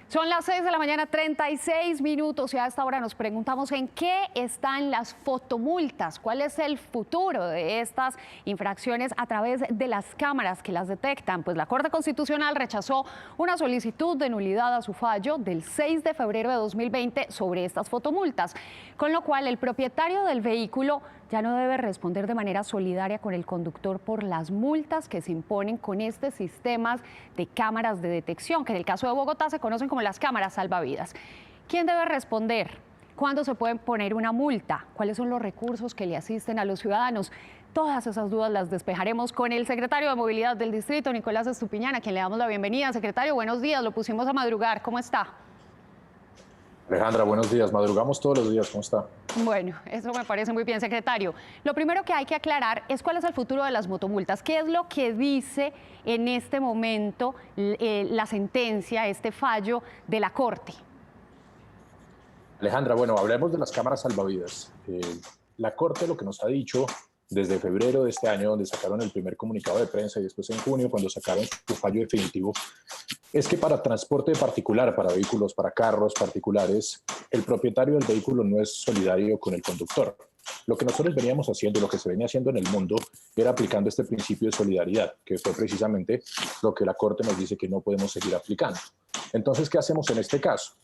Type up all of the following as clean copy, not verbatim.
Son las 6 de la mañana, 36 minutos, y a esta hora nos preguntamos en qué están las fotomultas, cuál es el futuro de estas infracciones a través de las cámaras que las detectan. Pues la Corte Constitucional rechazó una solicitud de nulidad a su fallo del 6 de febrero de 2020 sobre estas fotomultas, con lo cual el propietario del vehículo ya no debe responder de manera solidaria con el conductor por las multas que se imponen con estos sistemas de cámaras de detección, que en el caso de Bogotá se conocen como las cámaras salvavidas. ¿Quién debe responder? ¿Cuándo se puede poner una multa? ¿Cuáles son los recursos que le asisten a los ciudadanos? Todas esas dudas las despejaremos con el secretario de Movilidad del Distrito, Nicolás Estupiñán, a quien le damos la bienvenida. Secretario, buenos días, lo pusimos a madrugar, ¿cómo está? Alejandra, buenos días. Madrugamos todos los días. ¿Cómo está? Bueno, eso me parece muy bien, secretario. Lo primero que hay que aclarar es cuál es el futuro de las motomultas. ¿Qué es lo que dice en este momento la sentencia, este fallo de la Corte? Alejandra, bueno, hablemos de las cámaras salvavidas. La Corte lo que nos ha dicho desde febrero de este año, donde sacaron el primer comunicado de prensa, y después en junio, cuando sacaron su fallo definitivo, es que para transporte particular, para vehículos, para carros particulares, el propietario del vehículo no es solidario con el conductor. Lo que nosotros veníamos haciendo, lo que se venía haciendo en el mundo, era aplicando este principio de solidaridad, que fue precisamente lo que la Corte nos dice que no podemos seguir aplicando. Entonces, ¿qué hacemos en este caso?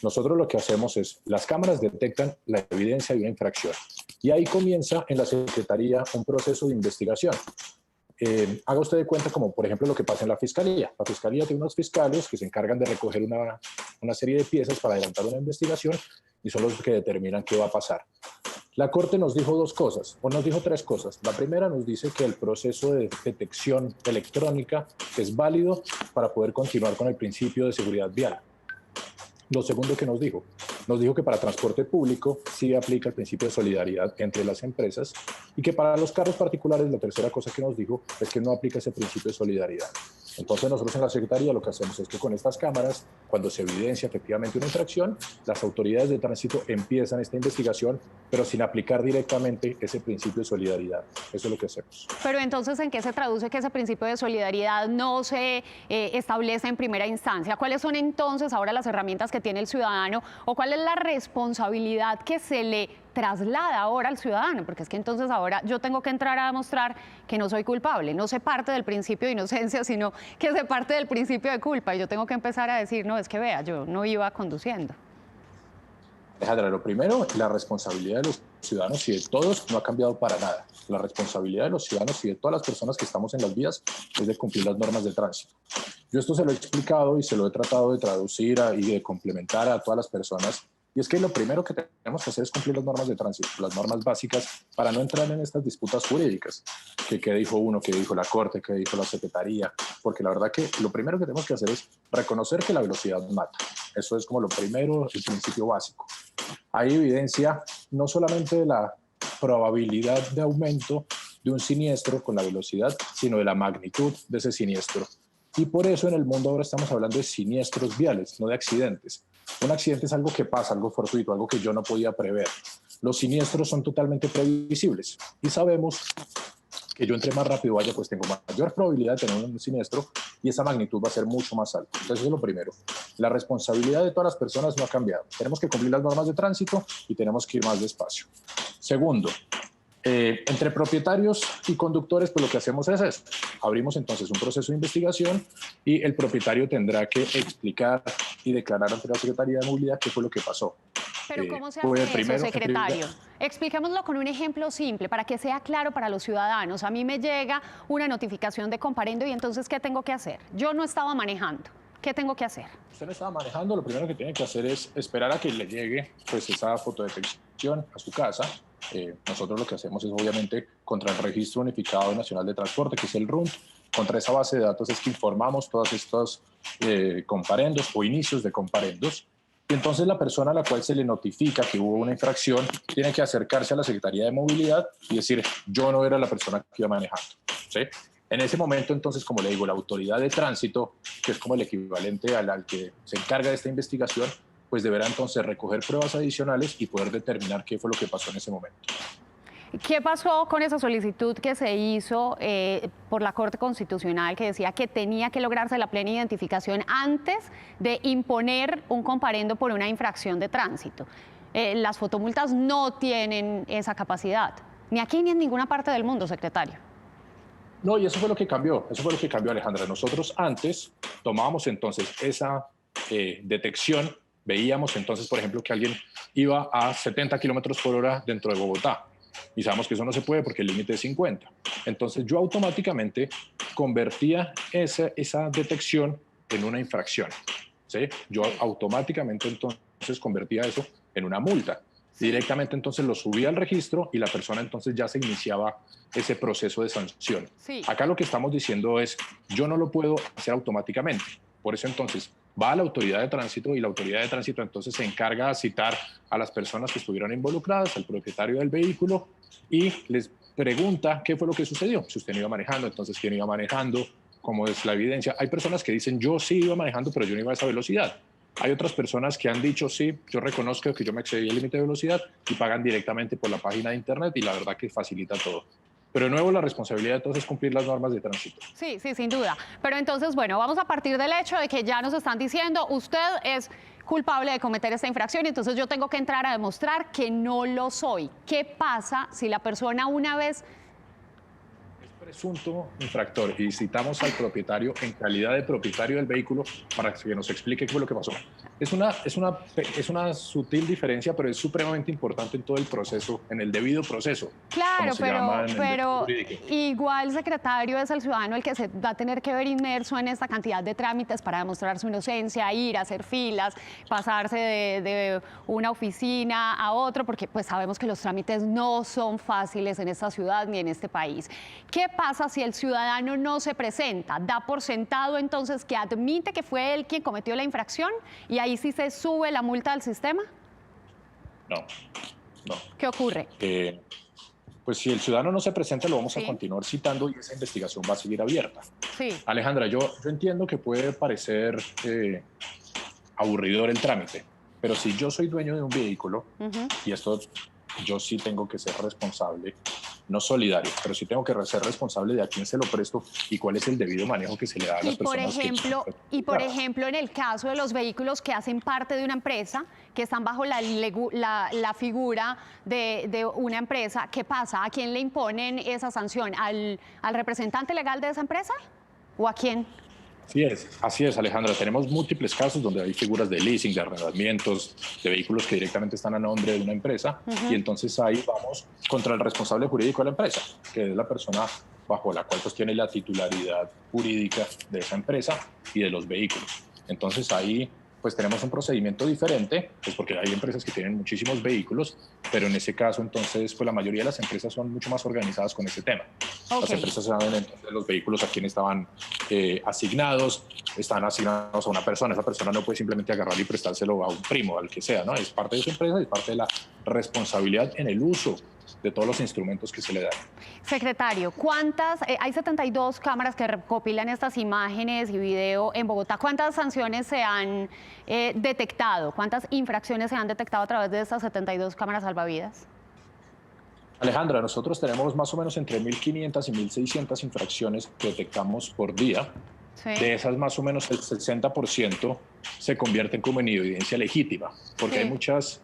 Nosotros lo que hacemos es, las cámaras detectan la evidencia de una infracción y ahí comienza en la Secretaría un proceso de investigación. Haga usted de cuenta como, por ejemplo, lo que pasa en la Fiscalía. La Fiscalía tiene unos fiscales que se encargan de recoger una serie de piezas para adelantar una investigación y son los que determinan qué va a pasar. La Corte nos dijo dos cosas, o nos dijo tres cosas. La primera nos dice que el proceso de detección electrónica es válido para poder continuar con el principio de seguridad vial. Lo segundo que nos dijo que para transporte público sí aplica el principio de solidaridad entre las empresas y que para los carros particulares la tercera cosa que nos dijo es que no aplica ese principio de solidaridad. Entonces nosotros en la Secretaría lo que hacemos es que con estas cámaras, cuando se evidencia efectivamente una infracción, las autoridades de tránsito empiezan esta investigación, pero sin aplicar directamente ese principio de solidaridad. Eso es lo que hacemos. Pero entonces, ¿en qué se traduce que ese principio de solidaridad no se establece en primera instancia? ¿Cuáles son entonces ahora las herramientas que tiene el ciudadano o cuál es la responsabilidad que se le traslada ahora al ciudadano? Porque es que entonces ahora yo tengo que entrar a demostrar que no soy culpable, no se parte del principio de inocencia, sino que se parte del principio de culpa y yo tengo que empezar a decir, no, es que vea, yo no iba conduciendo. Alejandra, lo primero, la responsabilidad de los ciudadanos y de todos no ha cambiado para nada. La responsabilidad de los ciudadanos y de todas las personas que estamos en las vías es de cumplir las normas de tránsito. Yo esto se lo he explicado y se lo he tratado de traducir y de complementar a todas las personas. Y es que lo primero que tenemos que hacer es cumplir las normas de tránsito, las normas básicas, para no entrar en estas disputas jurídicas. ¿Qué dijo uno? ¿Qué dijo la Corte? ¿Qué dijo la Secretaría? Porque la verdad que lo primero que tenemos que hacer es reconocer que la velocidad mata. Eso es como lo primero, el principio básico. Hay evidencia no solamente de la probabilidad de aumento de un siniestro con la velocidad, sino de la magnitud de ese siniestro. Y por eso en el mundo ahora estamos hablando de siniestros viales, no de accidentes. Un accidente es algo que pasa, algo fortuito, algo que yo no podía prever. Los siniestros son totalmente previsibles y sabemos que yo entre más rápido vaya, pues tengo mayor probabilidad de tener un siniestro y esa magnitud va a ser mucho más alta. Entonces eso es lo primero. La responsabilidad de todas las personas no ha cambiado. Tenemos que cumplir las normas de tránsito y tenemos que ir más despacio. Segundo, entre propietarios y conductores, pues lo que hacemos es eso. Abrimos entonces un proceso de investigación y el propietario tendrá que explicar y declarar ante la Secretaría de Movilidad qué fue lo que pasó. Pero ¿cómo se hace eso, secretario? Expliquémoslo con un ejemplo simple para que sea claro para los ciudadanos. A mí me llega una notificación de comparendo y entonces, ¿qué tengo que hacer? Yo no estaba manejando. ¿Qué tengo que hacer? Usted no estaba manejando, lo primero que tiene que hacer es esperar a que le llegue pues, esa fotodetección a su casa. Nosotros lo que hacemos es obviamente contra el Registro Unificado Nacional de Transporte, que es el RUNT. Contra esa base de datos es que informamos todos estos comparendos o inicios de comparendos. Y entonces la persona a la cual se le notifica que hubo una infracción tiene que acercarse a la Secretaría de Movilidad y decir, yo no era la persona que iba manejando. ¿Sí? En ese momento, entonces, como le digo, la autoridad de tránsito, que es como el equivalente al que se encarga de esta investigación, pues deberá entonces recoger pruebas adicionales y poder determinar qué fue lo que pasó en ese momento. ¿Qué pasó con esa solicitud que se hizo por la Corte Constitucional que decía que tenía que lograrse la plena identificación antes de imponer un comparendo por una infracción de tránsito? Las fotomultas no tienen esa capacidad, ni aquí ni en ninguna parte del mundo, secretario. No, y eso fue lo que cambió, Alejandra. Nosotros antes tomábamos entonces esa detección, veíamos entonces, por ejemplo, que alguien iba a 70 kilómetros por hora dentro de Bogotá. Y sabemos que eso no se puede porque el límite es 50. Entonces yo automáticamente convertía esa detección en una infracción. ¿Sí? Yo automáticamente entonces convertía eso en una multa. Directamente entonces lo subía al registro y la persona entonces ya se iniciaba ese proceso de sanción. Sí. Acá lo que estamos diciendo es, yo no lo puedo hacer automáticamente. Por eso entonces va a la autoridad de tránsito y la autoridad de tránsito entonces se encarga de citar a las personas que estuvieron involucradas, al propietario del vehículo, y les pregunta qué fue lo que sucedió. Si usted no iba manejando, entonces quién iba manejando, cómo es la evidencia. Hay personas que dicen, yo sí iba manejando, pero yo no iba a esa velocidad. Hay otras personas que han dicho, sí, yo reconozco que yo me excedí el límite de velocidad y pagan directamente por la página de internet y la verdad que facilita todo. Pero de nuevo, la responsabilidad de todos es cumplir las normas de tránsito. Sí, sí, sin duda. Pero entonces, bueno, vamos a partir del hecho de que ya nos están diciendo, usted es culpable de cometer esta infracción y entonces yo tengo que entrar a demostrar que no lo soy. ¿Qué pasa si la persona una vez Presunto infractor y citamos al propietario en calidad de propietario del vehículo para que nos explique qué fue lo que pasó? Es una sutil diferencia, pero es supremamente importante en todo el proceso, en el debido proceso. Claro, pero igual, secretario, es el ciudadano el que se va a tener que ver inmerso en esta cantidad de trámites para demostrar su inocencia, ir a hacer filas, pasarse de una oficina a otro, porque pues sabemos que los trámites no son fáciles en esta ciudad ni en este país. ¿Qué pasa si el ciudadano no se presenta? ¿Da por sentado entonces que admite que fue él quien cometió la infracción y ahí sí se sube la multa al sistema? No, no. ¿Qué ocurre? Pues si el ciudadano no se presenta, lo vamos a continuar citando y esa investigación va a seguir abierta. Sí. Alejandra, yo entiendo que puede parecer aburridor el trámite, pero si yo soy dueño de un vehículo, y esto yo sí tengo que ser responsable, no solidario, pero sí tengo que ser responsable de a quién se lo presto y cuál es el debido manejo que se le da a las personas. Por ejemplo, en el caso de los vehículos que hacen parte de una empresa, que están bajo la figura de una empresa, ¿qué pasa? ¿A quién le imponen esa sanción? ¿Al representante legal de esa empresa? ¿O a quién? Así es, Alejandra. Tenemos múltiples casos donde hay figuras de leasing, de arrendamientos, de vehículos que directamente están a nombre de una empresa y entonces ahí vamos contra el responsable jurídico de la empresa, que es la persona bajo la cual pues tiene la titularidad jurídica de esa empresa y de los vehículos. Entonces ahí pues tenemos un procedimiento diferente, pues porque hay empresas que tienen muchísimos vehículos, pero en ese caso entonces pues la mayoría de las empresas son mucho más organizadas con ese tema. Las empresas saben entonces los vehículos a quién estaban asignados, están asignados a una persona, esa persona no puede simplemente agarrar y prestárselo a un primo, al que sea, ¿no? Es parte de su empresa, es parte de la responsabilidad en el uso de todos los instrumentos que se le dan. Secretario, hay 72 cámaras que recopilan estas imágenes y video en Bogotá. ¿Cuántas sanciones se han detectado? ¿Cuántas infracciones se han detectado a través de estas 72 cámaras salvavidas? Alejandra, nosotros tenemos más o menos entre 1.500 y 1.600 infracciones que detectamos por día. Sí. De esas, más o menos el 60% se convierten como en evidencia legítima, porque hay muchas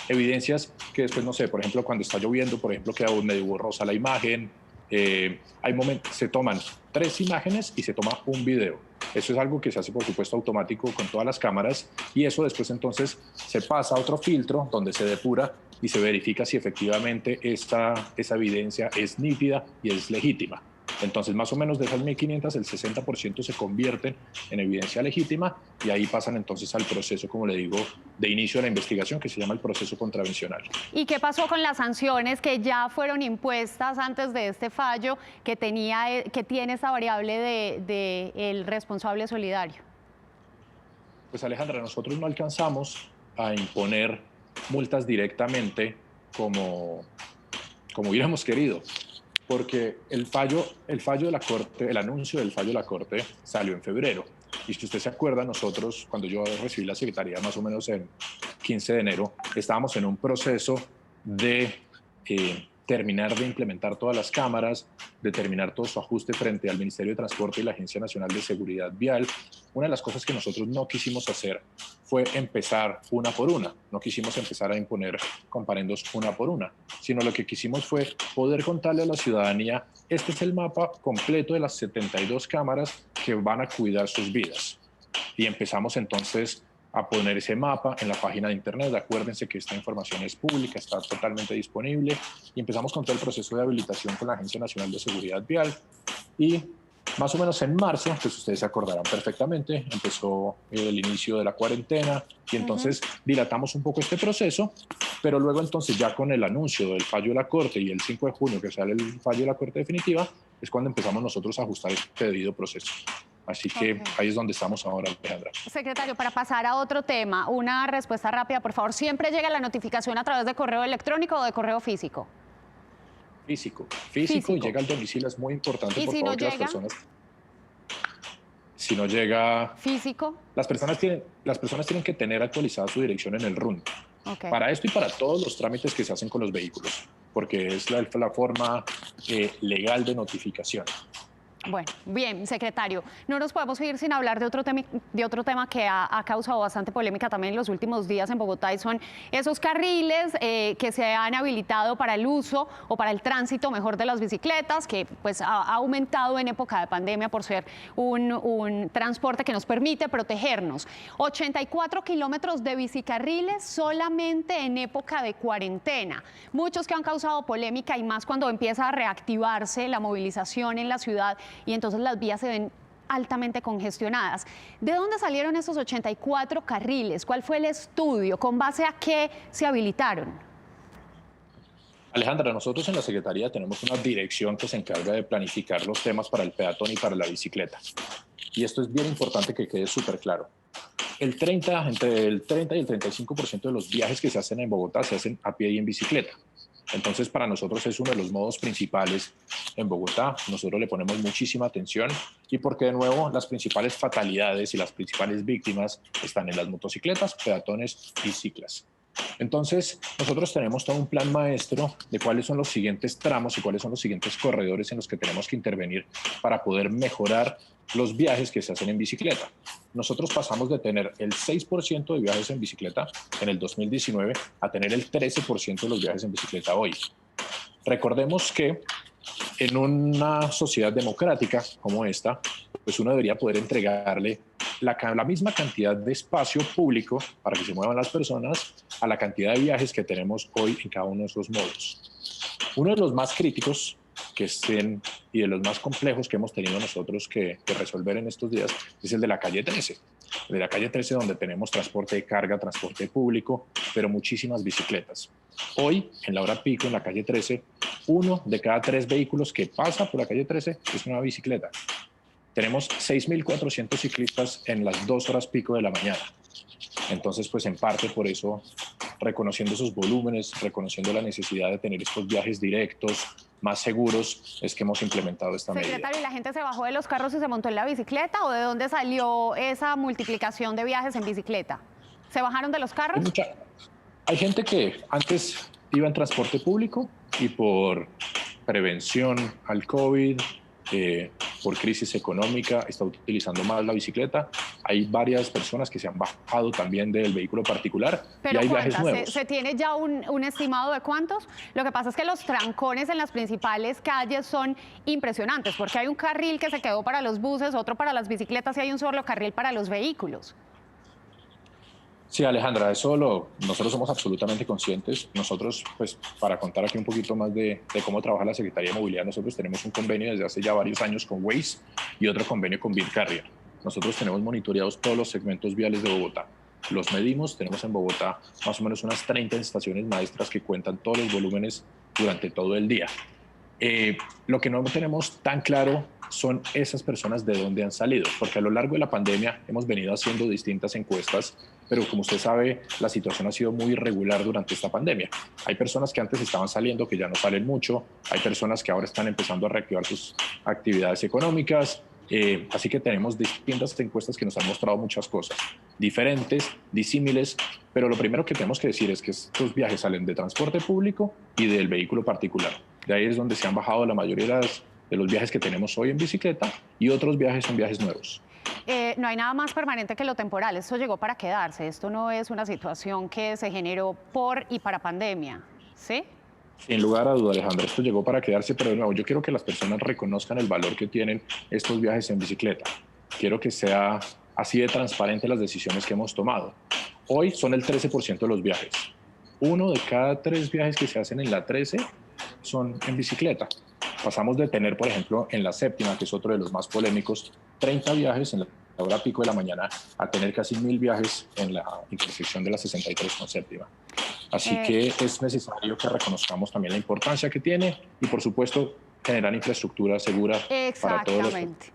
evidencias que después, no sé, por ejemplo, cuando está lloviendo, por ejemplo, queda medio borrosa la imagen. Hay momentos, se toman 3 imágenes y se toma un video. Eso es algo que se hace, por supuesto, automático con todas las cámaras y eso después entonces se pasa a otro filtro donde se depura y se verifica si efectivamente esa evidencia es nítida y es legítima. Entonces, más o menos de esas 1.500, el 60% se convierten en evidencia legítima y ahí pasan entonces al proceso, como le digo, de inicio de la investigación, que se llama el proceso contravencional. ¿Y qué pasó con las sanciones que ya fueron impuestas antes de este fallo que tiene esa variable de el responsable solidario? Pues Alejandra, nosotros no alcanzamos a imponer multas directamente como hubiéramos querido, porque el fallo de la Corte, el anuncio del fallo de la Corte salió en febrero. Y si usted se acuerda, nosotros, cuando yo recibí la Secretaría, más o menos en 15 de enero, estábamos en un proceso de terminar de implementar todas las cámaras, de terminar todo su ajuste frente al Ministerio de Transporte y la Agencia Nacional de Seguridad Vial. Una de las cosas que nosotros no quisimos hacer fue empezar una por una. No quisimos empezar a imponer comparendos una por una, sino lo que quisimos fue poder contarle a la ciudadanía: este es el mapa completo de las 72 cámaras que van a cuidar sus vidas. Y empezamos entonces a poner ese mapa en la página de internet. Acuérdense que esta información es pública, está totalmente disponible, y empezamos con todo el proceso de habilitación con la Agencia Nacional de Seguridad Vial. Y más o menos en marzo, pues ustedes se acordarán perfectamente, empezó el inicio de la cuarentena, y entonces dilatamos un poco este proceso, pero luego entonces ya con el anuncio del fallo de la Corte y el 5 de junio que sale el fallo de la Corte definitiva, es cuando empezamos nosotros a ajustar este debido proceso. Así que ahí es donde estamos ahora, Alejandra. Secretario, para pasar a otro tema, una respuesta rápida, por favor. ¿Siempre llega la notificación a través de correo electrónico o de correo físico? Físico, y llega al domicilio. Es muy importante, ¿Y por si favor, no que las llega? personas... Si no llega... ¿Físico? Las personas tienen que tener actualizada su dirección en el RUN. Okay. Para esto y para todos los trámites que se hacen con los vehículos, porque es la forma legal de notificación. Bueno, bien, secretario, no nos podemos ir sin hablar de otro tema que ha causado bastante polémica también en los últimos días en Bogotá, y son esos carriles que se han habilitado para el uso o para el tránsito mejor de las bicicletas, que pues ha aumentado en época de pandemia por ser un transporte que nos permite protegernos. 84 kilómetros de bicicarriles solamente en época de cuarentena. Muchos que han causado polémica, y más cuando empieza a reactivarse la movilización en la ciudad y entonces las vías se ven altamente congestionadas. ¿De dónde salieron esos 84 carriles? ¿Cuál fue el estudio? ¿Con base a qué se habilitaron? Alejandra, nosotros en la Secretaría tenemos una dirección que se encarga de planificar los temas para el peatón y para la bicicleta. Y esto es bien importante que quede súper claro. Entre el 30 y el 35% de los viajes que se hacen en Bogotá se hacen a pie y en bicicleta. Entonces, para nosotros es uno de los modos principales en Bogotá. Nosotros le ponemos muchísima atención, y porque, de nuevo, las principales fatalidades y las principales víctimas están en las motocicletas, peatones y ciclas. Entonces, nosotros tenemos todo un plan maestro de cuáles son los siguientes tramos y cuáles son los siguientes corredores en los que tenemos que intervenir para poder mejorar los viajes que se hacen en bicicleta. Nosotros pasamos de tener el 6% de viajes en bicicleta en el 2019 a tener el 13% de los viajes en bicicleta hoy. Recordemos que en una sociedad democrática como esta, pues uno debería poder entregarle la misma cantidad de espacio público para que se muevan las personas a la cantidad de viajes que tenemos hoy en cada uno de esos modos. Uno de los más críticos y de los más complejos que hemos tenido nosotros que resolver en estos días es el de la calle 13. De la calle 13, donde tenemos transporte de carga, transporte público, pero muchísimas bicicletas. Hoy, en la hora pico, en la calle 13, 1 de cada 3 vehículos que pasa por la calle 13 es una bicicleta. Tenemos 6.400 ciclistas en las 2 horas pico de la mañana. Entonces, pues en parte por eso, reconociendo esos volúmenes, reconociendo la necesidad de tener estos viajes directos, más seguros, es que hemos implementado esta medida. Secretario, ¿y la gente se bajó de los carros y se montó en la bicicleta, o de dónde salió esa multiplicación de viajes en bicicleta? ¿Se bajaron de los carros? Hay gente que antes iba en transporte público y por prevención al COVID, por crisis económica, está utilizando más la bicicleta. Hay varias personas que se han bajado también del vehículo particular. ¿Pero y hay viajes nuevos. ¿Se tiene ya un estimado de cuántos? Lo que pasa es que los trancones en las principales calles son impresionantes, porque hay un carril que se quedó para los buses, otro para las bicicletas, y hay un solo carril para los vehículos. Sí, Alejandra, nosotros somos absolutamente conscientes. Nosotros, pues, para contar aquí un poquito más de cómo trabaja la Secretaría de Movilidad, nosotros tenemos un convenio desde hace ya varios años con Waze y otro convenio con Bill Carrier. Nosotros tenemos monitoreados todos los segmentos viales de Bogotá. Los medimos, tenemos en Bogotá más o menos unas 30 estaciones maestras que cuentan todos los volúmenes durante todo el día. Lo que no tenemos tan claro son esas personas de dónde han salido, porque a lo largo de la pandemia hemos venido haciendo distintas encuestas, pero como usted sabe, la situación ha sido muy irregular durante esta pandemia. Hay personas que antes estaban saliendo, que ya no salen mucho, hay personas que ahora están empezando a reactivar sus actividades económicas, así que tenemos distintas encuestas que nos han mostrado muchas cosas. diferentes, disímiles, pero lo primero que tenemos que decir es que estos viajes salen de transporte público y del vehículo particular. De ahí es donde se han bajado la mayoría de los viajes que tenemos hoy en bicicleta, y otros viajes son viajes nuevos. No hay nada más permanente que lo temporal, esto llegó para quedarse, esto no es una situación que se generó por y para pandemia, ¿sí? Sin lugar a duda, Alejandra, esto llegó para quedarse, pero de nuevo, yo quiero que las personas reconozcan el valor que tienen estos viajes en bicicleta. Quiero que sea así de transparente las decisiones que hemos tomado. Hoy son el 13% de los viajes. 1 de cada 3 viajes que se hacen en la 13 son en bicicleta. Pasamos de tener, por ejemplo, en la séptima, que es otro de los más polémicos, 30 viajes en la hora pico de la mañana, a tener casi 1000 viajes en la intersección de la 63 con séptima. Así que es necesario que reconozcamos también la importancia que tiene y, por supuesto, generar infraestructura segura para todos los. Exactamente.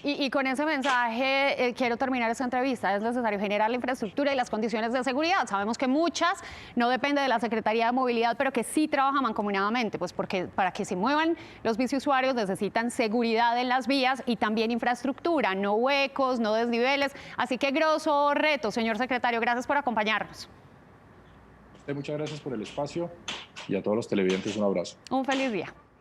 Y con ese mensaje quiero terminar esta entrevista. Es necesario generar la infraestructura y las condiciones de seguridad. Sabemos que muchas no depende de la Secretaría de Movilidad, pero que sí trabajan mancomunadamente, pues porque para que se muevan los biciusuarios necesitan seguridad en las vías y también infraestructura, no huecos, no desniveles. Así que grosso reto, señor secretario, gracias por acompañarnos. Muchas gracias por el espacio y a todos los televidentes un abrazo. Un feliz día.